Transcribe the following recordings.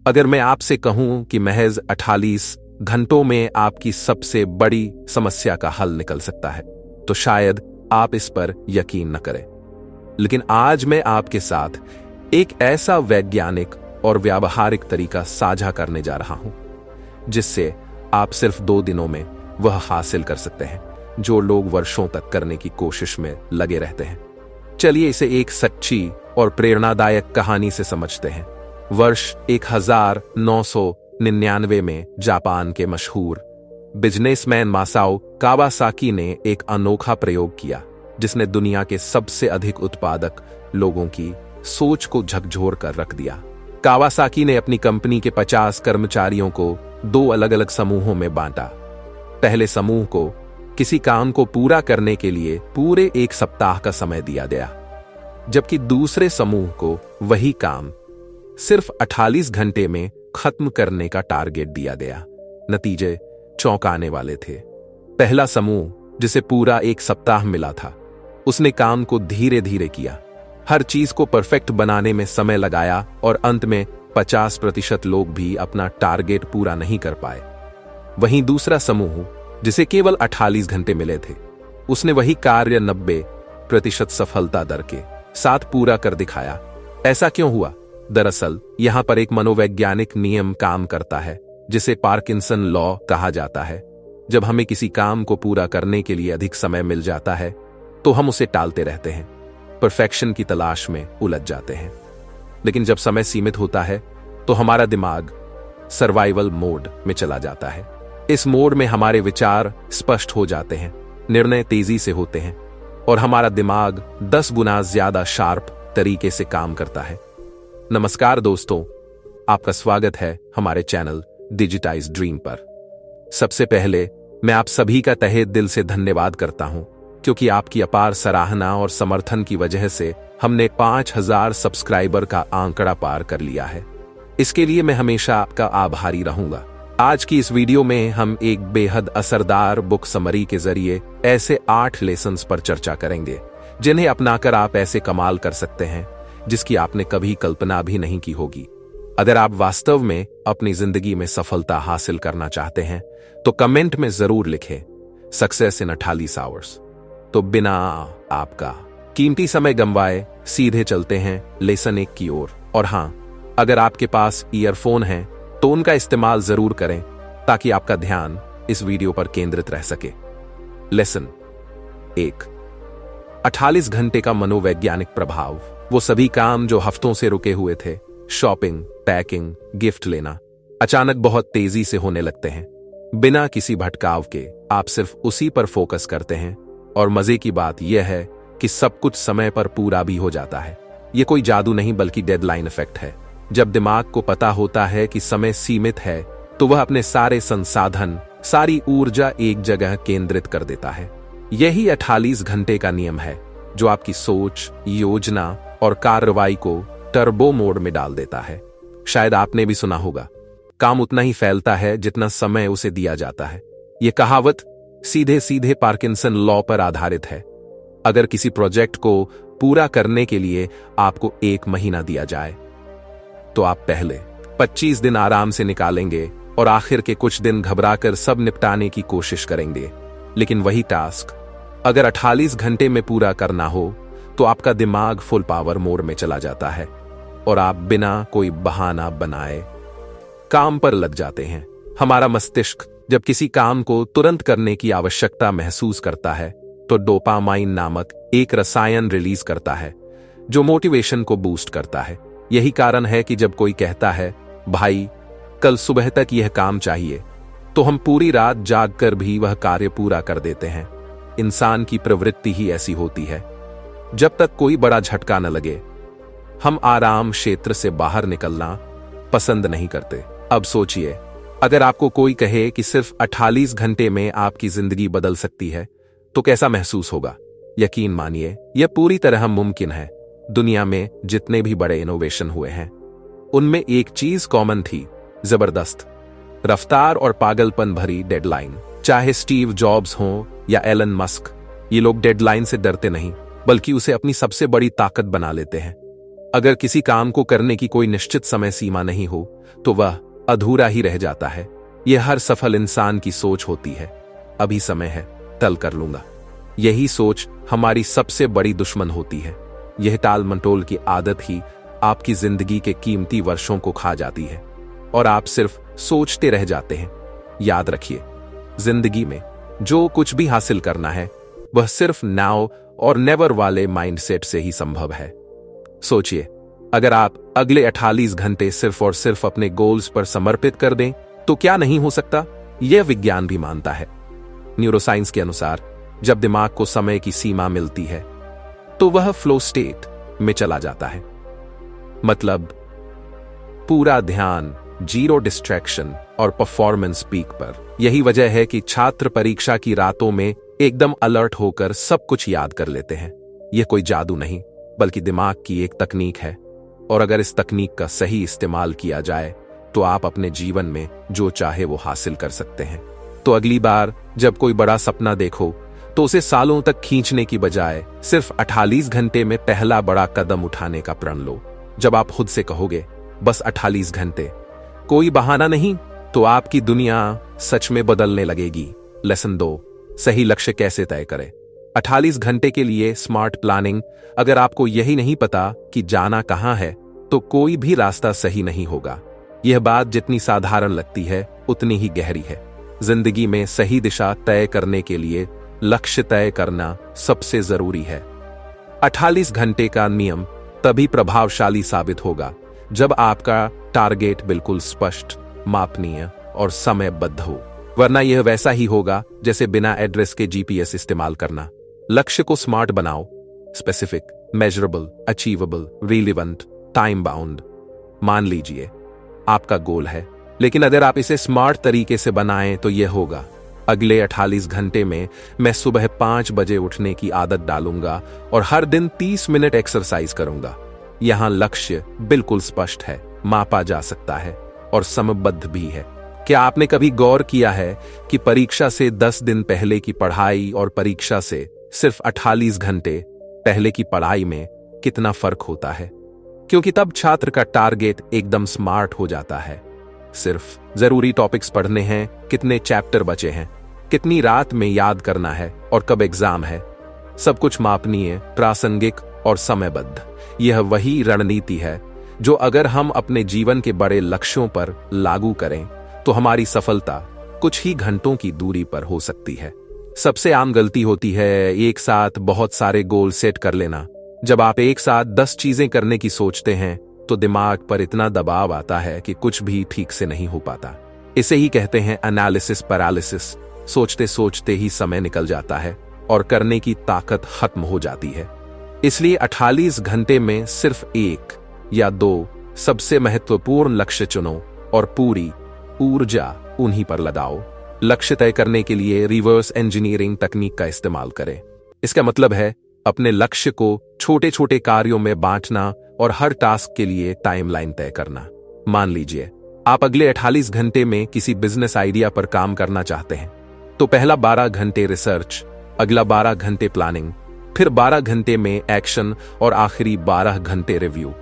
अगर मैं आपसे कहूं कि महज 48 घंटों में आपकी सबसे बड़ी समस्या का हल निकल सकता है, तो शायद आप इस पर यकीन न करें। लेकिन आज मैं आपके साथ एक ऐसा वैज्ञानिक और व्यावहारिक तरीका साझा करने जा रहा हूं, जिससे आप सिर्फ 2 दिनों में वह हासिल कर सकते हैं जो लोग वर्षों तक करने की कोशिश में लगे रहते हैं। चलिए इसे एक सच्ची और प्रेरणादायक कहानी से समझते हैं। वर्ष 1999 में जापान के मशहूर बिजनेसमैन मासाओ कावासाकी ने एक अनोखा प्रयोग किया, जिसने दुनिया के सबसे अधिक उत्पादक लोगों की सोच को झकझोर कर रख दिया। कावासाकी ने अपनी कंपनी के 50 कर्मचारियों को 2 अलग-अलग समूहों में बांटा। पहले समूह को किसी काम को पूरा करने के लिए पूरे 1 सप्ताह का समय दिया गया, जबकि दूसरे समूह को वही काम सिर्फ 48 घंटे में खत्म करने का टारगेट दिया गया। नतीजे चौंकाने वाले थे। पहला समूह, जिसे पूरा 1 सप्ताह मिला था, उसने काम को धीरे धीरे किया, हर चीज को परफेक्ट बनाने में समय लगाया और अंत में 50% लोग भी अपना टारगेट पूरा नहीं कर पाए। वहीं दूसरा समूह, जिसे केवल 48 घंटे मिले थे, उसने वही कार्य 90% सफलता दर के साथ पूरा कर दिखाया। ऐसा क्यों हुआ? दरअसल यहां पर एक मनोवैज्ञानिक नियम काम करता है, जिसे पार्किंसन लॉ कहा जाता है। जब हमें किसी काम को पूरा करने के लिए अधिक समय मिल जाता है, तो हम उसे टालते रहते हैं, परफेक्शन की तलाश में उलझ जाते हैं। लेकिन जब समय सीमित होता है, तो हमारा दिमाग सर्वाइवल मोड में चला जाता है। इस मोड में हमारे विचार स्पष्ट हो जाते हैं, निर्णय तेजी से होते हैं और हमारा दिमाग 10 गुना ज्यादा शार्प तरीके से काम करता है। नमस्कार दोस्तों, आपका स्वागत है हमारे चैनल डिजिटाइज ड्रीम पर। सबसे पहले मैं आप सभी का तहे दिल से धन्यवाद करता हूं, क्योंकि आपकी अपार सराहना और समर्थन की वजह से हमने 5000 सब्सक्राइबर का आंकड़ा पार कर लिया है। इसके लिए मैं हमेशा आपका आभारी रहूंगा। आज की इस वीडियो में हम एक बेहद असरदार बुक समरी के जरिए ऐसे 8 लेसन्स पर चर्चा करेंगे, जिन्हें अपनाकर आप ऐसे कमाल कर सकते हैं जिसकी आपने कभी कल्पना भी नहीं की होगी। अगर आप वास्तव में अपनी जिंदगी में सफलता हासिल करना चाहते हैं, तो कमेंट में जरूर लिखें सक्सेस इन 48 आवर्स। तो बिना आपका कीमती समय गंवाए सीधे चलते हैं लेसन 1 की ओर। और हां, अगर आपके पास ईयरफोन है तो उनका इस्तेमाल जरूर करें, ताकि आपका ध्यान इस वीडियो पर केंद्रित रह सके। लेसन 1, 48 घंटे का मनोवैज्ञानिक प्रभाव। वो सभी काम जो हफ्तों से रुके हुए थे, शॉपिंग, पैकिंग, गिफ्ट लेना, अचानक बहुत तेजी से होने लगते हैं। बिना किसी भटकाव के आप सिर्फ उसी पर फोकस करते हैं, और मजे की बात यह है कि सब कुछ समय पर पूरा भी हो जाता है। यह कोई जादू नहीं, बल्कि डेडलाइन इफेक्ट है। जब दिमाग को पता होता है कि समय सीमित है, तो वह अपने सारे संसाधन, सारी ऊर्जा एक जगह केंद्रित कर देता है। यही 48 घंटे का नियम है, जो आपकी सोच, योजना और कार्रवाई को टर्बो मोड में डाल देता है। शायद आपने भी सुना होगा, काम उतना ही फैलता है जितना समय उसे दिया जाता है। यह कहावत सीधे सीधे पार्किंसन लॉ पर आधारित है। अगर किसी प्रोजेक्ट को पूरा करने के लिए आपको 1 महीना दिया जाए, तो आप पहले 25 दिन आराम से निकालेंगे और आखिर के कुछ दिन घबराकर सब निपटाने की कोशिश करेंगे। लेकिन वही टास्क अगर 48 घंटे में पूरा करना हो, तो आपका दिमाग फुल पावर मोड में चला जाता है और आप बिना कोई बहाना बनाए काम पर लग जाते हैं। हमारा मस्तिष्क जब किसी काम को तुरंत करने की आवश्यकता महसूस करता है, तो डोपामाइन नामक एक रसायन रिलीज करता है, जो मोटिवेशन को बूस्ट करता है। यही कारण है कि जब कोई कहता है, भाई कल सुबह तक यह काम चाहिए, तो हम पूरी रात जागकर भी वह कार्य पूरा कर देते हैं। इंसान की प्रवृत्ति ही ऐसी होती है। जब तक कोई बड़ा झटका न लगे, हम आराम क्षेत्र से बाहर निकलना पसंद नहीं करते। अब सोचिए, अगर आपको कोई कहे कि सिर्फ 48 घंटे में आपकी जिंदगी बदल सकती है, तो कैसा महसूस होगा? यकीन मानिए, यह पूरी तरह मुमकिन है। दुनिया में जितने भी बड़े इनोवेशन हुए हैं, उनमें एक चीज कॉमन थी, जबरदस्त रफ्तार और पागलपन भरी डेडलाइन। चाहे स्टीव जॉब्स हों या एलन मस्क, ये लोग डेडलाइन से डरते नहीं, बल्कि उसे अपनी सबसे बड़ी ताकत बना लेते हैं। अगर किसी काम को करने की कोई निश्चित समय सीमा नहीं हो तो वह अधूरा ही रह जाता है। यह हर सफल इंसान की सोच होती है। अभी समय है, कल कर लूंगा। यही सोच हमारी सबसे बड़ी दुश्मन होती है। यह टाल मटोल की आदत ही आपकी जिंदगी के कीमती वर्षों को खा जाती है और आप सिर्फ सोचते रह जाते हैं। याद रखिए, जिंदगी में जो कुछ भी हासिल करना है वह सिर्फ नाउ और नेवर वाले माइंडसेट से ही संभव है। सोचिए, अगर आप अगले 48 घंटे सिर्फ और सिर्फ अपने गोल्स पर समर्पित कर दें तो क्या नहीं हो सकता। यह विज्ञान भी मानता है। न्यूरोसाइंस के अनुसार जब दिमाग को समय की सीमा मिलती है तो वह फ्लो स्टेट में चला जाता है। मतलब पूरा ध्यान, जीरो डिस्ट्रैक्शन और परफॉर्मेंस पीक पर। यही वजह है कि छात्र परीक्षा की रातों में एकदम अलर्ट होकर सब कुछ याद कर लेते हैं। यह कोई जादू नहीं, बल्कि दिमाग की एक तकनीक है। और अगर इस तकनीक का सही इस्तेमाल किया जाए तो आप अपने जीवन में जो चाहे वो हासिल कर सकते हैं। तो अगली बार जब कोई बड़ा सपना देखो तो उसे सालों तक खींचने की बजाय सिर्फ 48 घंटे में पहला बड़ा कदम उठाने का प्रण लो। जब आप खुद से कहोगे बस 48 घंटे, कोई बहाना नहीं, तो आपकी दुनिया सच में बदलने लगेगी। लेसन 2, सही लक्ष्य कैसे तय करें। 48 घंटे के लिए स्मार्ट प्लानिंग। अगर आपको यही नहीं पता कि जाना कहां है तो कोई भी रास्ता सही नहीं होगा। यह बात जितनी साधारण लगती है उतनी ही गहरी है। जिंदगी में सही दिशा तय करने के लिए लक्ष्य तय करना सबसे जरूरी है। 48 घंटे का नियम तभी प्रभावशाली साबित होगा जब आपका टारगेट बिल्कुल स्पष्ट, मापनीय और समयबद्ध हो। वरना यह वैसा ही होगा जैसे बिना एड्रेस के जीपीएस इस्तेमाल करना। लक्ष्य को स्मार्ट बनाओ, specific, measurable, achievable, relevant, time bound. मान लीजिए आपका गोल है, लेकिन अगर आप इसे स्मार्ट तरीके से बनाएं तो यह होगा, अगले 48 घंटे में मैं सुबह 5 बजे उठने की आदत डालूंगा और हर दिन 30 मिनट एक्सरसाइज करूंगा। यहां लक्ष्य बिल्कुल स्पष्ट है, मापा जा सकता है और समयबद्ध भी है। क्या आपने कभी गौर किया है कि परीक्षा से 10 दिन पहले की पढ़ाई और परीक्षा से सिर्फ 48 घंटे पहले की पढ़ाई में कितना फर्क होता है? क्योंकि तब छात्र का टारगेट एकदम स्मार्ट हो जाता है। सिर्फ जरूरी टॉपिक्स पढ़ने हैं, कितने चैप्टर बचे हैं, कितनी रात में याद करना है और कब एग्जाम है। सब कुछ मापनीय, प्रासंगिक और समयबद्ध। यह वही रणनीति है जो अगर हम अपने जीवन के बड़े लक्ष्यों पर लागू करें तो हमारी सफलता कुछ ही घंटों की दूरी पर हो सकती है। सबसे आम गलती होती है एक साथ बहुत सारे गोल सेट कर लेना। जब आप एक साथ 10 चीजें करने की सोचते हैं तो दिमाग पर इतना दबाव आता है कि कुछ भी ठीक से नहीं हो पाता। इसे ही कहते हैं एनालिसिस पैरालिसिस। सोचते सोचते ही समय निकल जाता है और करने की ताकत खत्म हो जाती है। इसलिए 48 घंटे में सिर्फ 1 या 2 सबसे महत्वपूर्ण लक्ष्य चुनो और पूरी ऊर्जा उन्हीं पर लगाओ। लक्ष्य तय करने के लिए रिवर्स इंजीनियरिंग तकनीक का इस्तेमाल करें। इसका मतलब है अपने लक्ष्य को छोटे छोटे कार्यों में बांटना और हर टास्क के लिए टाइमलाइन तय करना। मान लीजिए आप अगले 48 घंटे में किसी बिजनेस आइडिया पर काम करना चाहते हैं, तो पहला 12 घंटे रिसर्च, अगला 12 घंटे प्लानिंग, फिर 12 घंटे में एक्शन और आखिरी 12 घंटे रिव्यू।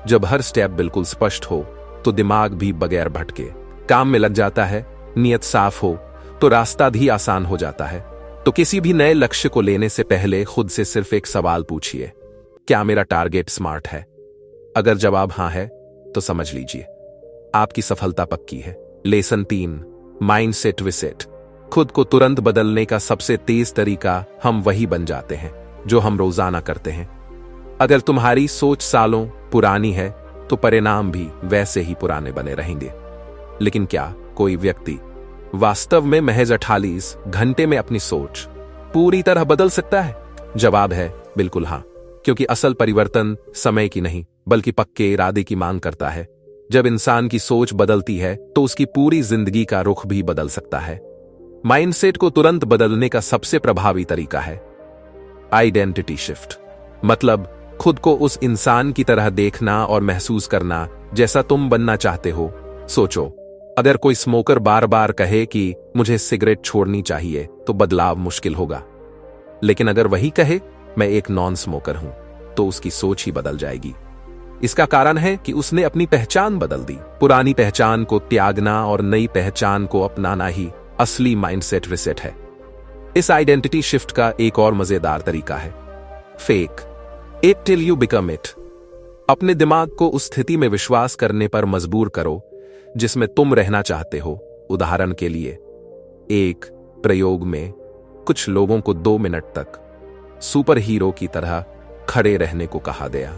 जब हर स्टेप बिल्कुल स्पष्ट हो तो दिमाग भी बगैर भटके काम में लग जाता है। नियत साफ हो तो रास्ता भी आसान हो जाता है। तो किसी भी नए लक्ष्य को लेने से पहले खुद से सिर्फ एक सवाल पूछिए, क्या मेरा टारगेट स्मार्ट है? अगर जवाब हां है तो समझ लीजिए आपकी सफलता पक्की है। Lesson 3, mindset reset. खुद को तुरंत बदलने का सबसे तेज तरीका हम वही बन जाते हैं जो हम रोजाना करते हैं। अगर तुम्हारी सोच सालों पुरानी है तो परिणाम भी वैसे ही पुराने बने रहेंगे। लेकिन क्या कोई व्यक्ति वास्तव में महज 48 घंटे में अपनी सोच पूरी तरह बदल सकता है? जवाब है बिल्कुल हां, क्योंकि असल परिवर्तन समय की नहीं बल्कि पक्के इरादे की मांग करता है। जब इंसान की सोच बदलती है तो उसकी पूरी जिंदगी का रुख भी बदल सकता है। माइंडसेट को तुरंत बदलने का सबसे प्रभावी तरीका है आइडेंटिटी शिफ्ट। मतलब खुद को उस इंसान की तरह देखना और महसूस करना जैसा तुम बनना चाहते हो। सोचो, अगर कोई स्मोकर बार बार कहे कि मुझे सिगरेट छोड़नी चाहिए तो बदलाव मुश्किल होगा। लेकिन अगर वही कहे मैं एक नॉन स्मोकर हूं तो उसकी सोच ही बदल जाएगी। इसका कारण है कि उसने अपनी पहचान बदल दी। पुरानी पहचान को त्यागना और नई पहचान को अपनाना ही असली माइंडसेट रिसेट है। इस आइडेंटिटी शिफ्ट का एक और मजेदार तरीका है fake it till you become it. अपने दिमाग को उस स्थिति में विश्वास करने पर मजबूर करो जिसमें तुम रहना चाहते हो। उदाहरण के लिए, एक प्रयोग में कुछ लोगों को 2 मिनट तक सुपर हीरो की तरह खड़े रहने को कहा गया।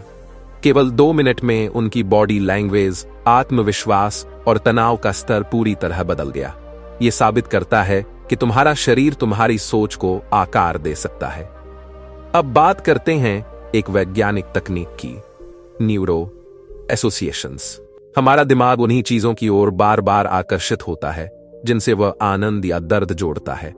केवल 2 मिनट में उनकी बॉडी लैंग्वेज, आत्मविश्वास और तनाव का स्तर पूरी तरह बदल गया। यह साबित करता है कि तुम्हारा शरीर तुम्हारी सोच को आकार दे सकता है। अब बात करते हैं एक वैज्ञानिक तकनीक की, न्यूरो एसोसिएशंस। हमारा दिमाग उन्हीं चीजों की ओर बार बार आकर्षित होता है जिनसे वह आनंद या दर्द जोड़ता है।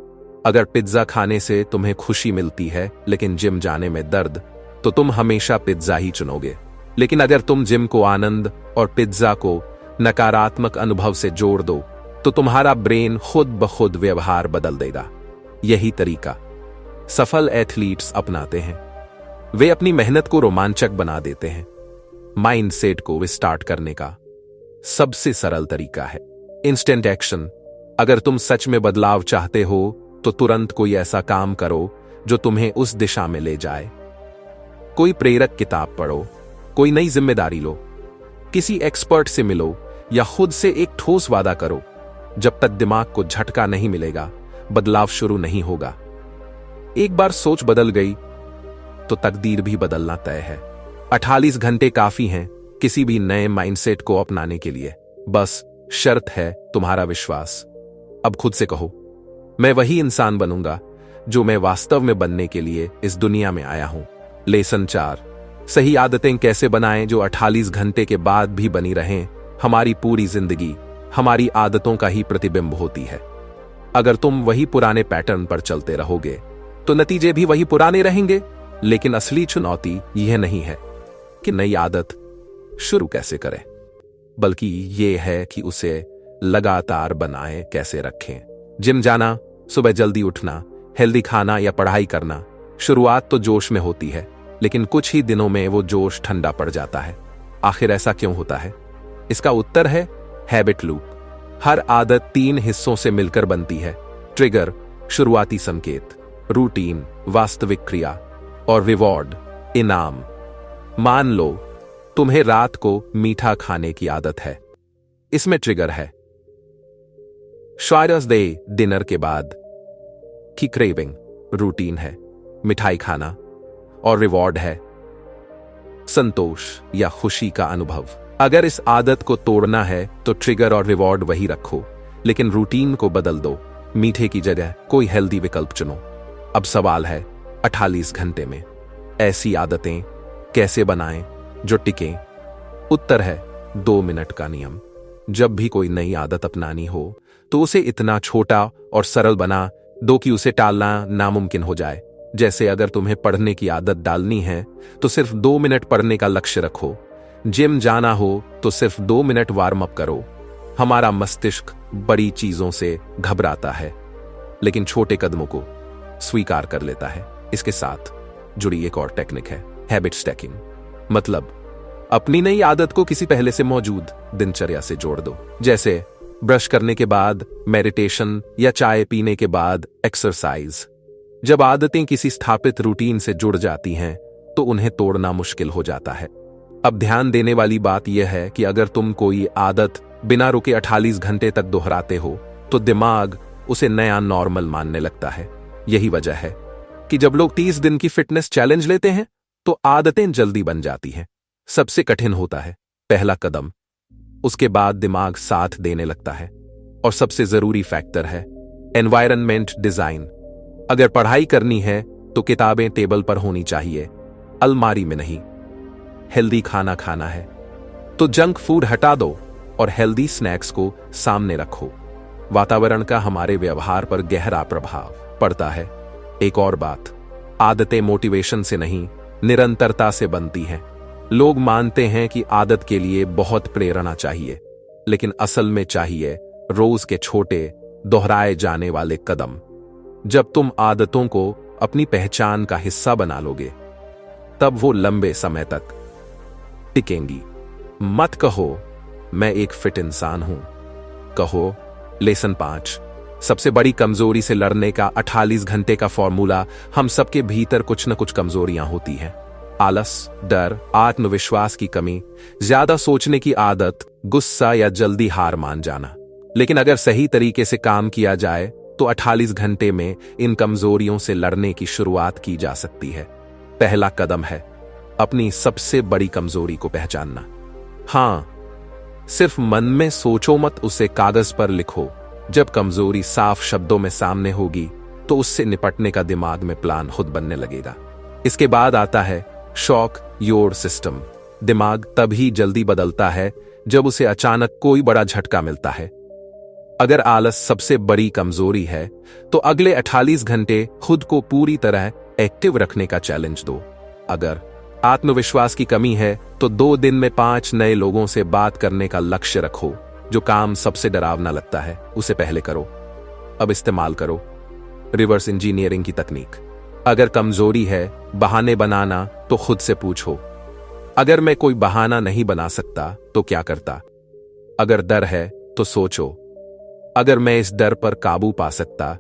अगर पिज्जा खाने से तुम्हें खुशी मिलती है लेकिन जिम जाने में दर्द, तो तुम हमेशा पिज्जा ही चुनोगे। लेकिन अगर तुम जिम को आनंद और पिज्जा को नकारात्मक अनुभव से जोड़ दो, तो तुम्हारा ब्रेन खुद ब खुद व्यवहार बदल देगा। यही तरीका सफल एथलीट्स अपनाते हैं। वे अपनी मेहनत को रोमांचक बना देते हैं। माइंडसेट को विस्टार्ट करने का सबसे सरल तरीका है इंस्टेंट एक्शन। अगर तुम सच में बदलाव चाहते हो तो तुरंत कोई ऐसा काम करो जो तुम्हें उस दिशा में ले जाए। कोई प्रेरक किताब पढ़ो, कोई नई जिम्मेदारी लो, किसी एक्सपर्ट से मिलो या खुद से एक ठोस वादा करो। जब तक दिमाग को झटका नहीं मिलेगा, बदलाव शुरू नहीं होगा। एक बार सोच बदल गई तो तकदीर भी बदलना तय है। 48 घंटे काफी हैं किसी भी नए माइंडसेट को अपनाने के लिए। बस शर्त है तुम्हारा विश्वास। अब खुद से कहो, मैं वही इंसान बनूंगा जो मैं वास्तव में बनने के लिए इस दुनिया में आया हूं। लेसन 4, सही आदतें कैसे बनाएं जो 48 घंटे के बाद भी बनी रहें। हमारी पूरी जिंदगी हमारी आदतों का ही प्रतिबिंब होती है। अगर तुम वही पुराने पैटर्न पर चलते रहोगे तो नतीजे भी वही पुराने रहेंगे। लेकिन असली चुनौती यह नहीं है कि नई आदत शुरू कैसे करें, बल्कि यह है कि उसे लगातार बनाए कैसे रखें। जिम जाना, सुबह जल्दी उठना, हेल्दी खाना या पढ़ाई करना, शुरुआत तो जोश में होती है, लेकिन कुछ ही दिनों में वो जोश ठंडा पड़ जाता है। आखिर ऐसा क्यों होता है? इसका उत्तर है हैबिट लूप। हर आदत 3 हिस्सों से मिलकर बनती है: ट्रिगर, शुरुआती संकेत; रूटीन, वास्तविक क्रिया; और रिवॉर्ड, इनाम। मान लो तुम्हें रात को मीठा खाने की आदत है। इसमें ट्रिगर है शायद डे डिनर के बाद की क्रेविंग, रूटीन है मिठाई खाना, और रिवॉर्ड है संतोष या खुशी का अनुभव। अगर इस आदत को तोड़ना है तो ट्रिगर और रिवॉर्ड वही रखो, लेकिन रूटीन को बदल दो। मीठे की जगह कोई हेल्दी विकल्प चुनो। अब सवाल है 48 घंटे में ऐसी आदतें कैसे बनाएं जो टिकें? उत्तर है 2 मिनट का नियम। जब भी कोई नई आदत अपनानी हो तो उसे इतना छोटा और सरल बना दो कि उसे टालना नामुमकिन हो जाए। जैसे अगर तुम्हें पढ़ने की आदत डालनी है तो सिर्फ 2 मिनट पढ़ने का लक्ष्य रखो। जिम जाना हो तो सिर्फ 2 मिनट वार्म अप करो। हमारा मस्तिष्क बड़ी चीजों से घबराता है, लेकिन छोटे कदमों को स्वीकार कर लेता है। इसके साथ जुड़ी एक और टेक्निक है हैबिट स्टैकिंग। मतलब अपनी नई आदत को किसी पहले से मौजूद दिनचर्या से जोड़ दो। जैसे ब्रश करने के बाद मेडिटेशन या चाय पीने के बाद एक्सरसाइज। जब आदतें किसी स्थापित रूटीन से जुड़ जाती हैं तो उन्हें तोड़ना मुश्किल हो जाता है। अब ध्यान देने वाली बात यह है कि अगर तुम कोई आदत बिना रुके 48 घंटे तक दोहराते हो तो दिमाग उसे नया नॉर्मल मानने लगता है। यही वजह है कि जब लोग 30 दिन की फिटनेस चैलेंज लेते हैं तो आदतें जल्दी बन जाती हैं। सबसे कठिन होता है पहला कदम, उसके बाद दिमाग साथ देने लगता है। और सबसे जरूरी फैक्टर है एनवायरनमेंट डिजाइन। अगर पढ़ाई करनी है तो किताबें टेबल पर होनी चाहिए, अलमारी में नहीं। हेल्दी खाना खाना है तो जंक फूड हटा दो और हेल्दी स्नैक्स को सामने रखो। वातावरण का हमारे व्यवहार पर गहरा प्रभाव पड़ता है। एक और बात, आदतें मोटिवेशन से नहीं, निरंतरता से बनती हैं। लोग मानते हैं कि आदत के लिए बहुत प्रेरणा चाहिए, लेकिन असल में चाहिए रोज के छोटे दोहराए जाने वाले कदम। जब तुम आदतों को अपनी पहचान का हिस्सा बना लोगे, तब वो लंबे समय तक टिकेंगी। मत कहो मैं एक फिट इंसान हूं, कहो लेसन 5, सबसे बड़ी कमजोरी से लड़ने का 48 घंटे का फॉर्मूला। हम सबके भीतर कुछ न कुछ कमजोरियां होती हैं। आलस, डर, आत्मविश्वास की कमी, ज्यादा सोचने की आदत, गुस्सा या जल्दी हार मान जाना। लेकिन अगर सही तरीके से काम किया जाए तो 48 घंटे में इन कमजोरियों से लड़ने की शुरुआत की जा सकती है। पहला कदम है अपनी सबसे बड़ी कमजोरी को पहचानना। हां, सिर्फ मन में सोचो मत, उसे कागज पर लिखो। जब कमजोरी साफ शब्दों में सामने होगी तो उससे निपटने का दिमाग में प्लान खुद बनने लगेगा। इसके बाद आता है शॉक योर सिस्टम। दिमाग तभी जल्दी बदलता है जब उसे अचानक कोई बड़ा झटका मिलता है। अगर आलस सबसे बड़ी कमजोरी है तो अगले 48 घंटे खुद को पूरी तरह एक्टिव रखने का चैलेंज दो। अगर आत्मविश्वास की कमी है तो 2 दिन में 5 नए लोगों से बात करने का लक्ष्य रखो। जो काम सबसे डरावना लगता है उसे पहले करो। अब इस्तेमाल करो रिवर्स इंजीनियरिंग की तकनीक। अगर कमजोरी है बहाने बनाना तो खुद से पूछो, अगर मैं कोई बहाना नहीं बना सकता तो क्या करता? अगर डर है तो सोचो, अगर मैं इस डर पर काबू पा सकता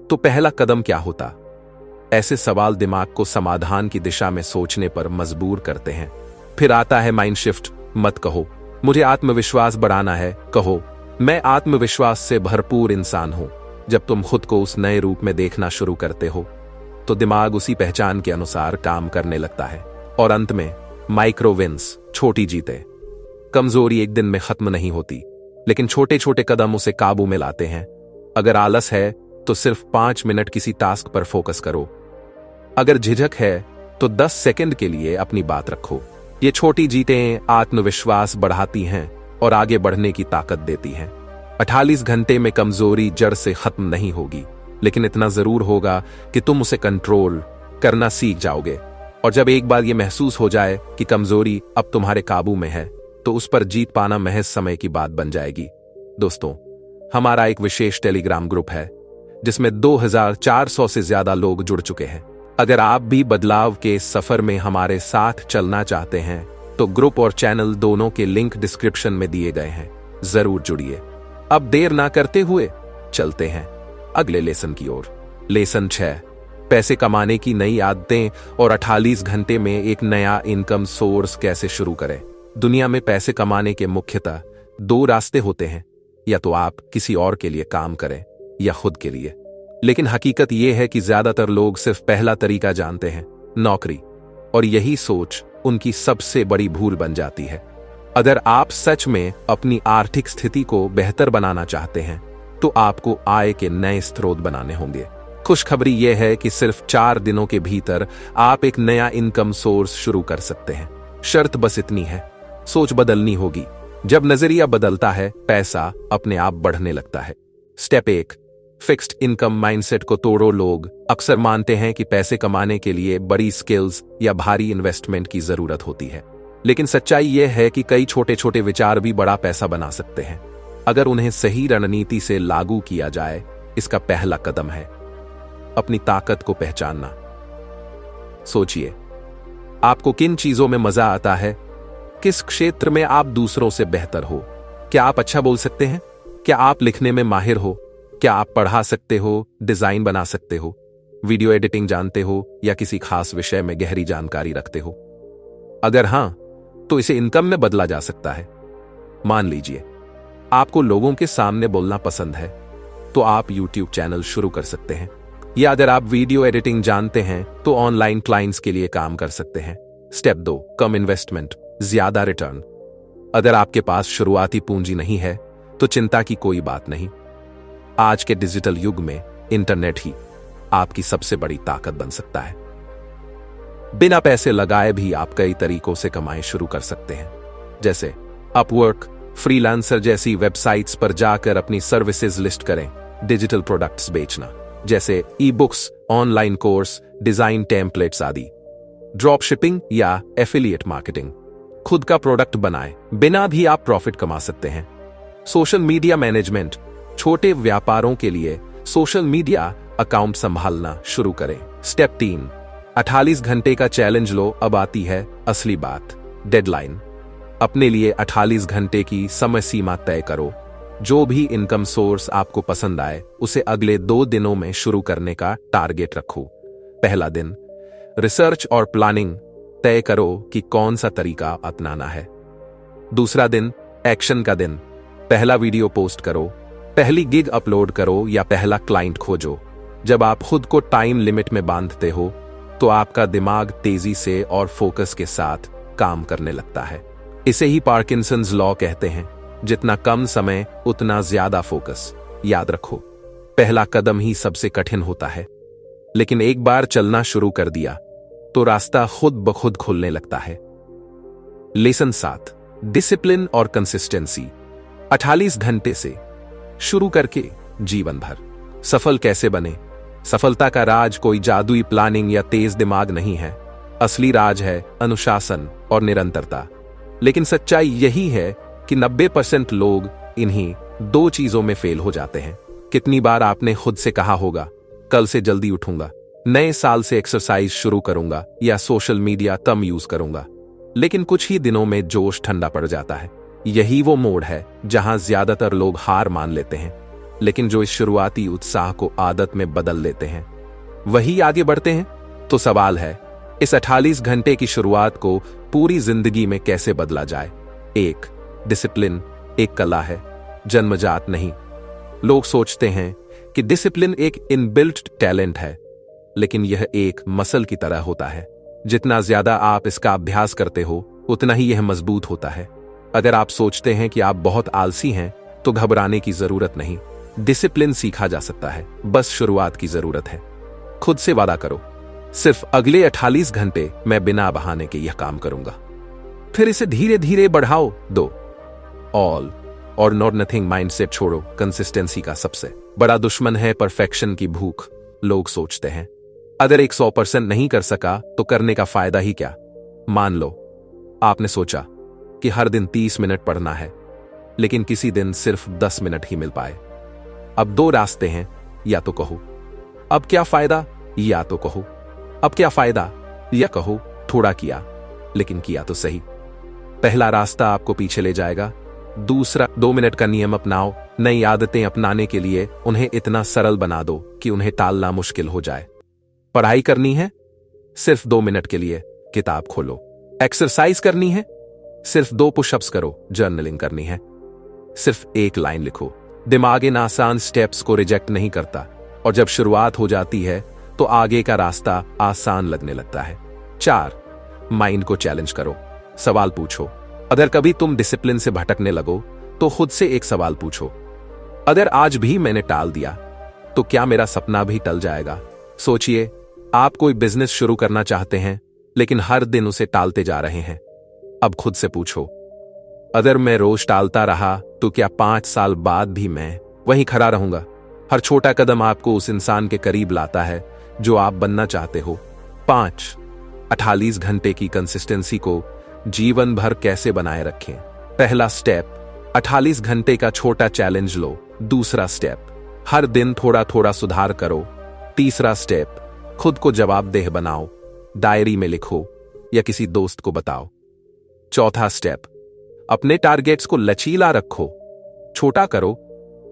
तो पहला कदम क्या होता? ऐसे सवाल दिमाग को समाधान की दिशा में सोचने पर मजबूर करते हैं। फिर आता है माइंड शिफ्ट। मत कहो मुझे आत्मविश्वास बढ़ाना है, कहो मैं आत्मविश्वास से भरपूर इंसान हूं। जब तुम खुद को उस नए रूप में देखना शुरू करते हो तो दिमाग उसी पहचान के अनुसार काम करने लगता है। और अंत में माइक्रो विन्स, छोटी जीते। कमजोरी एक दिन में खत्म नहीं होती, लेकिन छोटे छोटे कदम उसे काबू में लाते हैं। अगर आलस है तो सिर्फ 5 मिनट किसी टास्क पर फोकस करो। अगर झिझक है तो 10 सेकंड के लिए अपनी बात रखो। ये छोटी जीतें आत्मविश्वास बढ़ाती हैं और आगे बढ़ने की ताकत देती हैं। 48 घंटे में कमजोरी जड़ से खत्म नहीं होगी, लेकिन इतना जरूर होगा कि तुम उसे कंट्रोल करना सीख जाओगे। और जब एक बार ये महसूस हो जाए कि कमजोरी अब तुम्हारे काबू में है तो उस पर जीत पाना महज समय की बात बन जाएगी। दोस्तों, हमारा एक विशेष टेलीग्राम ग्रुप है जिसमें 2400 से ज्यादा लोग जुड़ चुके हैं। अगर आप भी बदलाव के इस सफर में हमारे साथ चलना चाहते हैं तो ग्रुप और चैनल दोनों के लिंक डिस्क्रिप्शन में दिए गए हैं, जरूर जुड़िए। अब देर ना करते हुए चलते हैं अगले लेसन की ओर। लेसन 6, पैसे कमाने की नई आदतें और 48 घंटे में एक नया इनकम सोर्स कैसे शुरू करें। दुनिया में पैसे कमाने के मुख्यतः 2 रास्ते होते हैं, या तो आप किसी और के लिए काम करें या खुद के लिए। लेकिन हकीकत यह है कि ज्यादातर लोग सिर्फ पहला तरीका जानते हैं, नौकरी, और यही सोच उनकी सबसे बड़ी भूल बन जाती है। अगर आप सच में अपनी आर्थिक स्थिति को बेहतर बनाना चाहते हैं तो आपको आय के नए स्रोत बनाने होंगे। खुशखबरी यह है कि सिर्फ 4 दिनों के भीतर आप एक नया इनकम सोर्स शुरू कर सकते हैं। शर्त बस इतनी है, सोच बदलनी होगी। जब नजरिया बदलता है पैसा अपने आप बढ़ने लगता है। स्टेप 1, फिक्स्ड इनकम माइंडसेट को तोड़ो। लोग अक्सर मानते हैं कि पैसे कमाने के लिए बड़ी स्किल्स या भारी इन्वेस्टमेंट की जरूरत होती है, लेकिन सच्चाई यह है कि कई छोटे छोटे विचार भी बड़ा पैसा बना सकते हैं अगर उन्हें सही रणनीति से लागू किया जाए। इसका पहला कदम है अपनी ताकत को पहचानना। सोचिए, आपको किन चीजों में मजा आता है? किस क्षेत्र में आप दूसरों से बेहतर हो? क्या आप अच्छा बोल सकते हैं? क्या आप लिखने में माहिर हो? क्या आप पढ़ा सकते हो, डिजाइन बना सकते हो, वीडियो एडिटिंग जानते हो या किसी खास विषय में गहरी जानकारी रखते हो? अगर हां, तो इसे इनकम में बदला जा सकता है। मान लीजिए आपको लोगों के सामने बोलना पसंद है, तो आप YouTube चैनल शुरू कर सकते हैं। या अगर आप वीडियो एडिटिंग जानते हैं तो ऑनलाइन क्लाइंट्स के लिए काम कर सकते हैं। स्टेप 2, कम इन्वेस्टमेंट, ज्यादा रिटर्न। अगर आपके पास शुरुआती पूंजी नहीं है तो चिंता की कोई बात नहीं। आज के डिजिटल युग में इंटरनेट ही आपकी सबसे बड़ी ताकत बन सकता है। बिना पैसे लगाए भी आप कई तरीकों से कमाई शुरू कर सकते हैं, जैसे अपवर्क, फ्रीलांसर जैसी वेबसाइट्स पर जाकर अपनी सर्विसेज लिस्ट करें। डिजिटल प्रोडक्ट्स बेचना, जैसे e books, online course, design templates आदि। ड्रॉप शिपिंग या एफिलिएट मार्केटिंग, खुद का प्रोडक्ट बनाएं, बिना भी आप प्रॉफिट कमा सकते हैं। सोशल मीडिया मैनेजमेंट, छोटे व्यापारों के लिए सोशल मीडिया अकाउंट संभालना शुरू करें। स्टेप 3, 48 घंटे का चैलेंज लो। अब आती है असली बात। डेडलाइन। अपने लिए 48 घंटे की समय सीमा तय करो। जो भी इनकम सोर्स आपको पसंद आए उसे अगले 2 दिनों में शुरू करने का टारगेट रखो। पहला दिन, रिसर्च और प्लानिंग तय करो कि कौन सा तरीका अपनाना है। दूसरा दिन, एक्शन का दिन। पहला वीडियो पोस्ट करो, पहली गिग अपलोड करो या पहला क्लाइंट खोजो। जब आप खुद को टाइम लिमिट में बांधते हो तो आपका दिमाग तेजी से और फोकस के साथ काम करने लगता है। इसे ही पार्किंसंस लॉ कहते हैं, जितना कम समय उतना ज्यादा फोकस। याद रखो, पहला कदम ही सबसे कठिन होता है, लेकिन एक बार चलना शुरू कर दिया तो रास्ता खुद ब खुद खुलने लगता है। लेसन 7, डिसिप्लिन और कंसिस्टेंसी। 48 घंटे से शुरू करके जीवन भर सफल कैसे बने? सफलता का राज कोई जादुई प्लानिंग या तेज दिमाग नहीं है। असली राज है अनुशासन और निरंतरता। लेकिन सच्चाई यही है कि 90% लोग इन्हीं 2 चीजों में फेल हो जाते हैं। कितनी बार आपने खुद से कहा होगा, कल से जल्दी उठूंगा, नए साल से एक्सरसाइज शुरू करूंगा या सोशल मीडिया कम यूज करूंगा, लेकिन कुछ ही दिनों में जोश ठंडा पड़ जाता है। यही वो मोड़ है जहां ज्यादातर लोग हार मान लेते हैं, लेकिन जो इस शुरुआती उत्साह को आदत में बदल लेते हैं वही आगे बढ़ते हैं। तो सवाल है, इस 48 घंटे की शुरुआत को पूरी जिंदगी में कैसे बदला जाए? 1, डिसिप्लिन एक कला है, जन्मजात नहीं। लोग सोचते हैं कि डिसिप्लिन एक इनबिल्ट टैलेंट है, लेकिन यह एक मसल की तरह होता है। जितना ज्यादा आप इसका अभ्यास करते हो उतना ही यह मजबूत होता है। अगर आप सोचते हैं कि आप बहुत आलसी हैं तो घबराने की जरूरत नहीं। डिसिप्लिन सीखा जा सकता है, बस शुरुआत की जरूरत है। खुद से वादा करो, सिर्फ अगले 48 घंटे मैं बिना बहाने के यह काम करूंगा। फिर इसे धीरे धीरे बढ़ाओ। 2, ऑल और नॉट नथिंग माइंडसेट छोड़ो। कंसिस्टेंसी का सबसे बड़ा दुश्मन है परफेक्शन की भूख। लोग सोचते हैं, अगर 100% नहीं कर सका तो करने का फायदा ही क्या? मान लो आपने सोचा कि हर दिन 30 मिनट पढ़ना है, लेकिन किसी दिन सिर्फ 10 मिनट ही मिल पाए। अब 2 रास्ते हैं, या तो कहो अब क्या फायदा, या तो कहो अब क्या फायदा, या कहो थोड़ा किया लेकिन किया तो सही। पहला रास्ता आपको पीछे ले जाएगा। दूसरा, 2 मिनट का नियम अपनाओ। नई आदतें अपनाने के लिए उन्हें इतना सरल बना दो कि उन्हें टालना मुश्किल हो जाए। पढ़ाई करनी है, सिर्फ 2 मिनट के लिए किताब खोलो। एक्सरसाइज करनी है, सिर्फ 2 पुशअप्स करो। जर्नलिंग करनी है, सिर्फ 1 लाइन लिखो। दिमाग इन आसान स्टेप्स को रिजेक्ट नहीं करता, और जब शुरुआत हो जाती है तो आगे का रास्ता आसान लगने लगता है। 4, माइंड को चैलेंज करो। सवाल पूछो। अगर कभी तुम डिसिप्लिन से भटकने लगो तो खुद से एक सवाल पूछो, अगर आज भी मैंने टाल दिया तो क्या मेरा सपना भी टल जाएगा? सोचिए, आप कोई बिजनेस शुरू करना चाहते हैं लेकिन हर दिन उसे टालते जा रहे हैं। अब खुद से पूछो, अगर मैं रोज टालता रहा तो क्या 5 साल बाद भी मैं वहीं खड़ा रहूंगा? हर छोटा कदम आपको उस इंसान के करीब लाता है जो आप बनना चाहते हो। 5, 48 घंटे की कंसिस्टेंसी को जीवन भर कैसे बनाए रखें? पहला स्टेप, 48 घंटे का छोटा चैलेंज लो। दूसरा स्टेप, हर दिन थोड़ा थोड़ा सुधार करो। तीसरा स्टेप, खुद को जवाबदेह बनाओ। डायरी में लिखो या किसी दोस्त को बताओ। चौथा स्टेप, अपने टारगेट्स को लचीला रखो। छोटा करो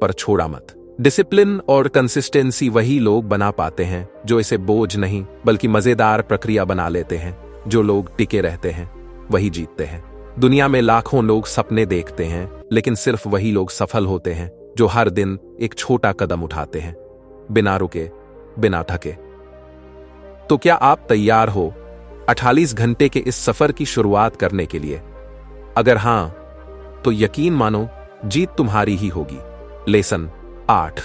पर छोड़ा मत। डिसिप्लिन और कंसिस्टेंसी वही लोग बना पाते हैं जो इसे बोझ नहीं बल्कि मजेदार प्रक्रिया बना लेते हैं। जो लोग टिके रहते हैं वही जीतते हैं। दुनिया में लाखों लोग सपने देखते हैं, लेकिन सिर्फ वही लोग सफल होते हैं जो हर दिन एक छोटा कदम उठाते हैं, बिना रुके, बिना थके। तो क्या आप तैयार हो 48 घंटे के इस सफर की शुरुआत करने के लिए? अगर हां, तो यकीन मानो जीत तुम्हारी ही होगी। लेसन 8,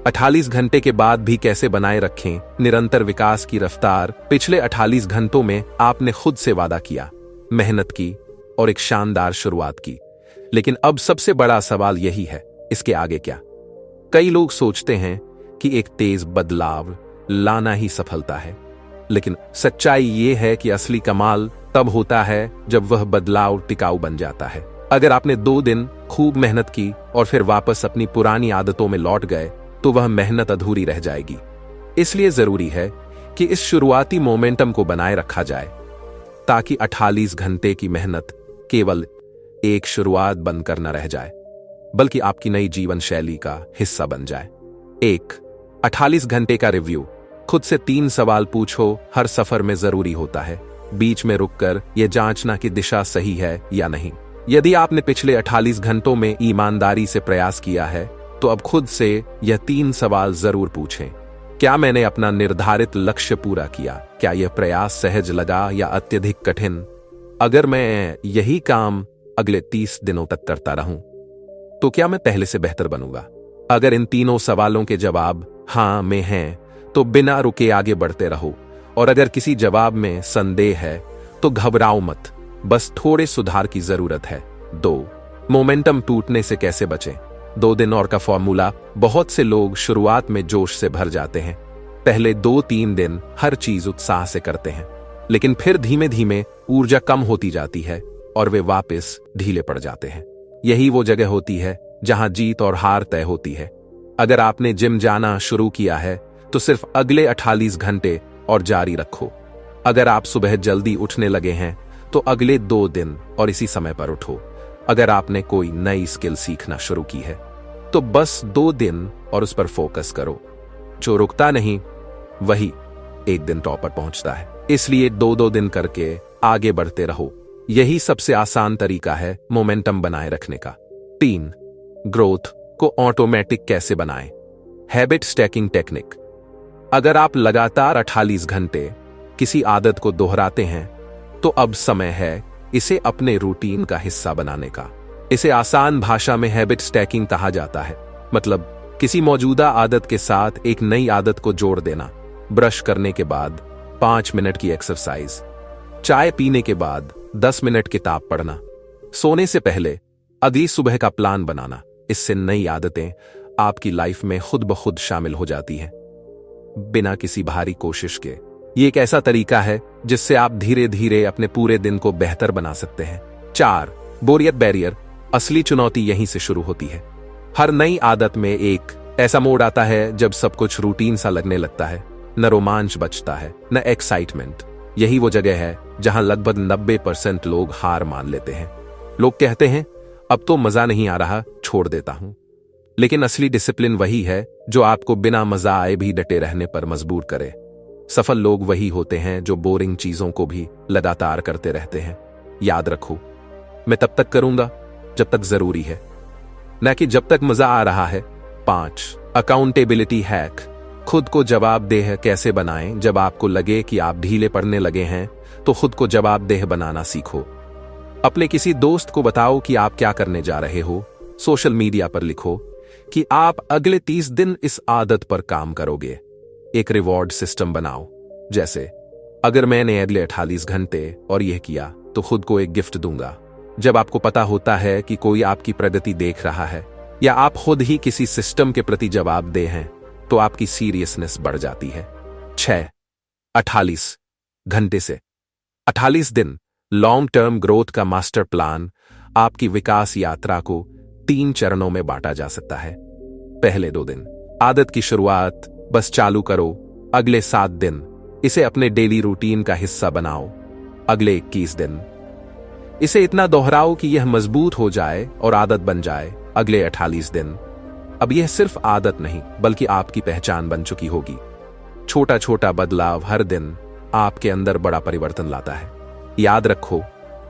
48 घंटे के बाद भी कैसे बनाए रखें निरंतर विकास की रफ्तार। पिछले 48 घंटों में आपने खुद से वादा किया, मेहनत की और एक शानदार शुरुआत की, लेकिन अब सबसे बड़ा सवाल यही है, इसके आगे क्या? कई लोग सोचते हैं कि एक तेज बदलाव लाना ही सफलता है, लेकिन सच्चाई यह है कि असली कमाल तब होता है जब वह बदलाव टिकाऊ बन जाता है। अगर आपने 2 दिन खूब मेहनत की और फिर वापस अपनी पुरानी आदतों में लौट गए तो वह मेहनत अधूरी रह जाएगी। इसलिए जरूरी है कि इस शुरुआती मोमेंटम को बनाए रखा जाए। ताकि 48 घंटे की मेहनत केवल एक शुरुआत बनकर न रह जाए, बल्कि आपकी नई जीवन शैली का हिस्सा बन जाए। 1. 48 घंटे का रिव्यू। खुद से 3 सवाल पूछो, हर सफर में जरूरी होता है। बीच में रुककर यह जांचना कि दिशा सही है या नहीं। यदि आपने पिछले 48 घंटों में ईमानदारी से प्रयास किया है, तो अब खुद से यह 3 सवाल जरूर पूछें। क्या मैंने अपना निर्धारित लक्ष्य पूरा किया? क्या यह प्रयास सहज लगा या अत्यधिक कठिन? अगर मैं यही काम अगले 30 दिनों तक करता रहूं, तो क्या मैं पहले से बेहतर बनूंगा? अगर इन तीनों सवालों के जवाब हां में हैं, तो बिना रुके आगे बढ़ते रहो। और अगर किसी जवाब में संदेह है, तो घबराओ मत, बस थोड़े सुधार की जरूरत है। 2. मोमेंटम टूटने से कैसे बचें? 2 दिन और का फॉर्मूला। बहुत से लोग शुरुआत में जोश से भर जाते हैं। पहले 2-3 दिन हर चीज उत्साह से करते हैं, लेकिन फिर धीमे धीमे ऊर्जा कम होती जाती है और वे वापस ढीले पड़ जाते हैं। यही वो जगह होती है जहां जीत और हार तय होती है। अगर आपने जिम जाना शुरू किया है, तो सिर्फ अगले 48 घंटे और जारी रखो। अगर आप सुबह जल्दी उठने लगे हैं, तो अगले 2 दिन और इसी समय पर उठो। अगर आपने कोई नई स्किल सीखना शुरू की है, तो बस 2 दिन और उस पर फोकस करो। जो रुकता नहीं, वही एक दिन टॉप पर पहुंचता है। इसलिए 2-2 दिन करके आगे बढ़ते रहो। यही सबसे आसान तरीका है मोमेंटम बनाए रखने का। 3. ग्रोथ को ऑटोमेटिक कैसे बनाएं? Habit stacking technique. अगर आप लगातार 48 घंटे किसी आदत को दोहराते हैं, तो अब समय है इसे अपने रूटीन का हिस्सा बनाने का। इसे आसान भाषा में हैबिट स्टैकिंग कहा जाता है। मतलब किसी मौजूदा आदत के साथ एक नई आदत को जोड़ देना। ब्रश करने के बाद 5 मिनट की एक्सरसाइज, चाय पीने के बाद 10 मिनट किताब पढ़ना, सोने से पहले अगली सुबह का प्लान बनाना। इससे नई आदतें आपकी लाइफ में खुद ब खुद शामिल हो जाती हैं, बिना किसी भारी कोशिश के। ये एक ऐसा तरीका है जिससे आप धीरे धीरे अपने पूरे दिन को बेहतर बना सकते हैं। 4. बोरियत बैरियर। असली चुनौती यहीं से शुरू होती है। हर नई आदत में एक ऐसा मोड़ आता है जब सब कुछ रूटीन सा लगने लगता है। न रोमांच बचता है, न एक्साइटमेंट। यही वो जगह है जहां लगभग 90% लोग हार मान लेते हैं। लोग कहते हैं, अब तो मजा नहीं आ रहा, छोड़ देता हूं। लेकिन असली डिसिप्लिन वही है जो आपको बिना मजा आए भी डटे रहने पर मजबूर करे। सफल लोग वही होते हैं जो बोरिंग चीजों को भी लगातार करते रहते हैं। याद रखो, मैं तब तक करूंगा जब तक जरूरी है, न कि जब तक मजा आ रहा है। 5. Accountability hack. खुद को जवाबदेह कैसे बनाएं? जब आपको लगे कि आप ढीले पड़ने लगे हैं, तो खुद को जवाबदेह बनाना सीखो। अपने किसी दोस्त को बताओ कि आप क्या करने जा रहे हो। सोशल मीडिया पर लिखो कि आप अगले 30 दिन इस आदत पर काम करोगे। एक रिवॉर्ड सिस्टम बनाओ, जैसे अगर मैंने अगले 48 घंटे और यह किया, तो खुद को एक गिफ्ट दूंगा। जब आपको पता होता है कि कोई आपकी प्रगति देख रहा है, या आप खुद ही किसी सिस्टम के प्रति जवाबदेह हैं, तो आपकी सीरियसनेस बढ़ जाती है। 6. 48 घंटे से 48 दिन लॉन्ग टर्म ग्रोथ का मास्टर प्लान। आपकी विकास यात्रा को 3 चरणों में बांटा जा सकता है। पहले 2 दिन आदत की शुरुआत, बस चालू करो। अगले 7 दिन इसे अपने डेली रूटीन का हिस्सा बनाओ। अगले 21 दिन इसे इतना दोहराओ कि यह मजबूत हो जाए और आदत बन जाए। अगले 48 दिन अब यह सिर्फ आदत नहीं, बल्कि आपकी पहचान बन चुकी होगी। छोटा छोटा बदलाव हर दिन आपके अंदर बड़ा परिवर्तन लाता है। याद रखो,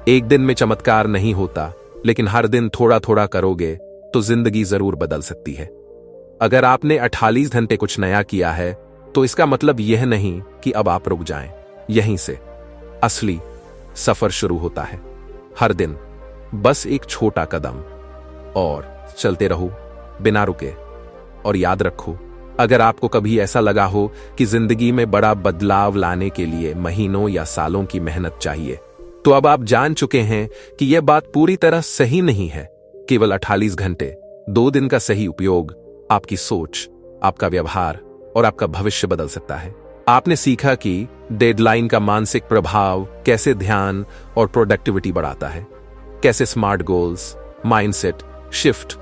एक दिन में चमत्कार नहीं होता, लेकिन हर दिन थोड़ा थोड़ा करोगे तो जिंदगी जरूर बदल सकती है। अगर आपने 48 घंटे कुछ नया किया है, तो इसका मतलब यह नहीं कि अब आप रुक जाएं। यहीं से असली सफर शुरू होता है। हर दिन बस एक छोटा कदम और चलते रहो बिना रुके। और याद रखो, अगर आपको कभी ऐसा लगा हो कि जिंदगी में बड़ा बदलाव लाने के लिए महीनों या सालों की मेहनत चाहिए, तो अब आप जान चुके हैं कि यह बात पूरी तरह सही नहीं है। केवल 48 घंटे, 2 दिन का सही उपयोग आपकी सोच, आपका व्यवहार और आपका भविष्य बदल सकता है। आपने सीखा कि डेडलाइन का मानसिक प्रभाव कैसे ध्यान और प्रोडक्टिविटी बढ़ाता है, कैसे स्मार्ट गोल्स, माइंडसेट शिफ्ट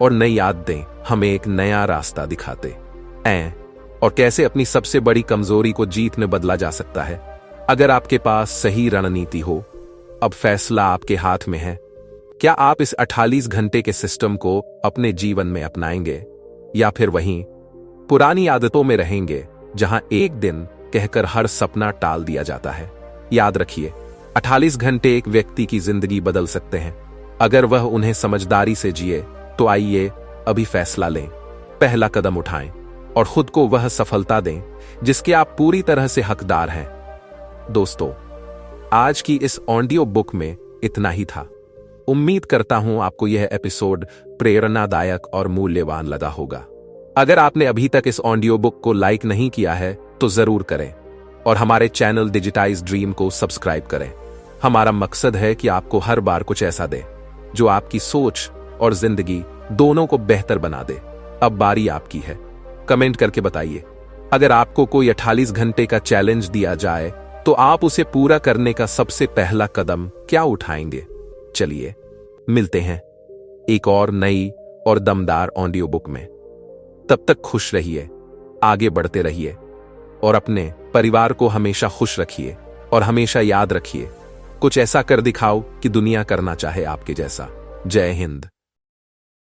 और नई आदतें हमें एक नया रास्ता दिखाते हैं, और कैसे अपनी सबसे बड़ी कमजोरी को जीत में बदला जा सकता है। अगर आपके पास सही रणनीति हो, अब फैसला आपके हाथ में है। क्या आप इस 48 घंटे के सिस्टम को अपने जीवन में अपनाएंगे या फिर वहीं पुरानी आदतों में रहेंगे जहां एक दिन कहकर हर सपना टाल दिया जाता है? याद रखिए, 48 घंटे एक व्यक्ति की जिंदगी बदल सकते हैं अगर वह उन्हें समझदारी से जिए। तो आइए अभी फैसला लें, पहला कदम उठाएं और खुद को वह सफलता दें जिसके आप पूरी तरह से हकदार हैं। दोस्तों, आज की इस ऑडियो बुक में इतना ही था। उम्मीद करता हूं आपको यह एपिसोड प्रेरणादायक और मूल्यवान लगा होगा। अगर आपने अभी तक इस ऑडियो बुक को लाइक नहीं किया है तो जरूर करें और हमारे चैनल डिजिटाइज ड्रीम को सब्सक्राइब करें। हमारा मकसद है कि आपको हर बार कुछ ऐसा दे जो आपकी सोच और जिंदगी दोनों को बेहतर बना दे। अब बारी आपकी है, कमेंट करके बताइए, अगर आपको कोई 48 घंटे का चैलेंज दिया जाए तो आप उसे पूरा करने का सबसे पहला कदम क्या उठाएंगे? चलिए मिलते हैं एक और नई और दमदार ऑडियो बुक में। तब तक खुश रहिए, आगे बढ़ते रहिए और अपने परिवार को हमेशा खुश रखिए। और हमेशा याद रखिए, कुछ ऐसा कर दिखाओ कि दुनिया करना चाहे आपके जैसा। जय हिंद।